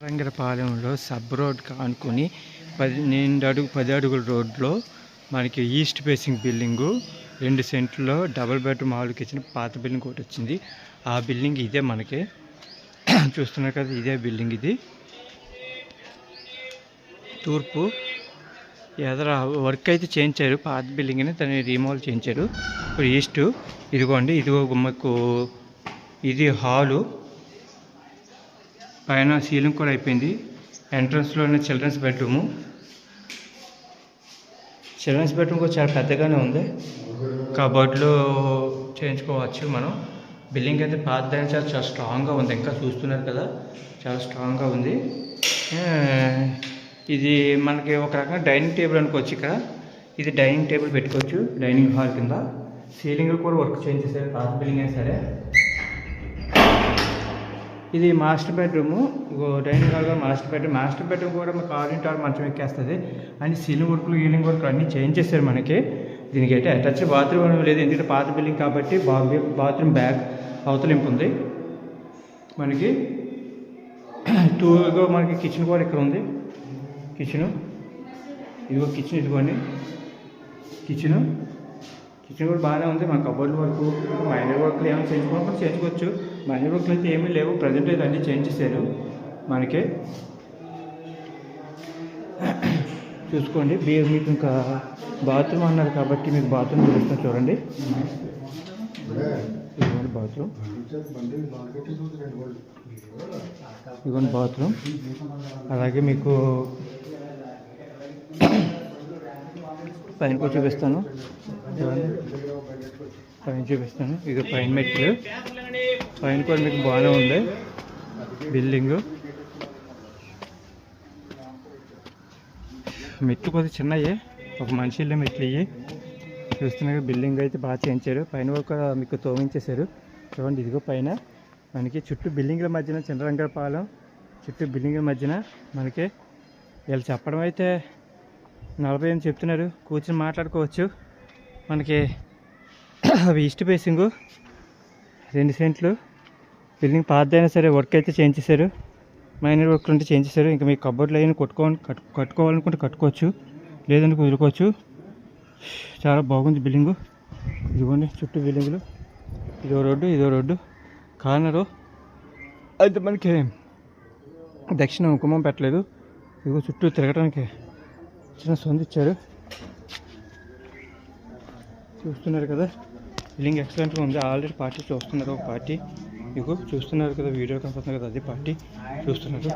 రంగరపాలెంలో sub road అనుకుని 10 అడుగుల రోడ్లో మనకి ఈస్ట్ ఫేసింగ్ బిల్డింగు 2 సెంట్లలో డబుల్ బెడ్రూమ్ హాల్ కిచెన్ పాత బిల్డింగ్ ఒకటి వచ్చింది. ఆ బిల్డింగ్ ఇదే మనకి చూస్తున్నారు కదా, ఇదే బిల్డింగ్. ఇది తూర్పు ఎదర వర్క్ అయితే చేయించారు, పాత బిల్డింగ్ని దాన్ని రీమోడల్ చేయించారు. ఇప్పుడు ఈస్ట్ ఇదిగోండి, ఇదిగో గుమ్మకు ఇది హాలు, పైన సీలింగ్ కూడా అయిపోయింది. ఎంట్రన్స్లోనే చిల్డ్రన్స్ బెడ్రూమ్ కూడా చాలా పెద్దగానే ఉంది. కబోర్డ్లు చేయించుకోవచ్చు మనం. బిల్డింగ్ అయితే పాతదైనా చాలా స్ట్రాంగ్గా ఉంది. ఇంకా చూస్తున్నారు కదా, చాలా స్ట్రాంగ్గా ఉంది. ఇది మనకి ఒక రకంగా డైనింగ్ టేబుల్ అనుకోవచ్చు. ఇక్కడ ఇది డైనింగ్ టేబుల్ పెట్టుకోవచ్చు, డైనింగ్ హాల్ కింద. సీలింగ్ కూడా వర్క్ చేయించేసారు, పాత బిల్డింగ్ అయినా సరే. ఇది మాస్టర్ బెడ్రూము, డైనింగ్ హాల్ కూడా మాస్టర్ బెడ్రూమ్ కూడా మనకు 6x6 మంచం ఎక్కేస్తుంది. అన్ని సీలింగ్ వర్క్లు ఈలింగ్ వర్క్లు అన్నీ చేంజ్ మనకి. దీనికి అయితే అటాచ్ బాత్రూమ్ లేదు, ఎందుకంటే పాత బిల్డింగ్ కాబట్టి బాత్రూమ్ బ్యాక్ అవతలింపు ఉంది మనకి. టూగా మనకి కిచెన్ కూడా ఇక్కడ ఉంది. ఇదిగో కిచెన్, ఇదిగోండి కిచెన్ కూడా బాగానే ఉంది. మన కబోర్డ్ వర్క్, మైనర్ వర్క్లు ఏమైనా చేయించుకోవాలి చేయించుకోవచ్చు. మైనర్ వర్క్లు అయితే ఏమీ లేవు, ప్రజెంట్ అయితే అన్నీ చేంజ్ చేశారు మనకి. చూసుకోండి, మీకు ఇంకా బాత్రూమ్ అన్నారు కాబట్టి మీకు బాత్రూమ్ చూపిస్తాను చూడండి. ఇదిగోండి బాత్రూమ్, ఇదిగోండి బాత్రూమ్. అలాగే మీకు పైన కూడా చూపిస్తాను, ఇక పైన మెట్లు, పైన కూడా మీకు బాగానే ఉంది బిల్డింగు. మెట్లు కొద్దిగా చిన్నవి, ఒక మనిషి వెళ్ళే మెట్లు ఇవి. చూస్తున్నారు, బిల్డింగ్ అయితే బాగా చేయించారు. పైన ఒక మీకు తోమించేశారు చూడండి. ఇదిగో పైన మనకి చుట్టూ బిల్డింగ్ల మధ్యన చంద్రరంగపాలెం చుట్టూ బిల్డింగ్ల మధ్యన మనకి వీళ్ళు చెప్పడం అయితే 40 చెప్తున్నారు, కూర్చొని మాట్లాడుకోవచ్చు మనకి. అవి ఈస్ట్ ఫేసింగు 2 సెంట్లు బిల్డింగ్ పాతదైనా సరే వర్క్ అయితే చేయించేశారు, మైనర్ వర్క్లు ఉంటే చేయించేశారు. ఇంకా మీకు కబోర్డ్లు అయినా కట్టుకోవాలనుకుంటే కట్టుకోవచ్చు, లేదంటే కుదురుకోవచ్చు. చాలా బాగుంది బిల్డింగు. ఇదిగోండి చుట్టూ బిల్డింగులు, ఇదో రోడ్డు కార్నరు అయితే మనకి దక్షిణం గుమ్మం పెట్టలేదు. ఇదిగో చుట్టూ తిరగడానికి చిన్న సొంత ఇచ్చారు. చూస్తున్నారు కదా, బిల్డింగ్ ఎక్సలెంట్గా ఉంది. ఆల్రెడీ పార్టీ చూస్తున్నారు, ఒక పార్టీ ఇదిగో చూస్తున్నారు కదా, వీడియో కనపడుతున్నారు కదా, అదే పార్టీ చూస్తున్నారు.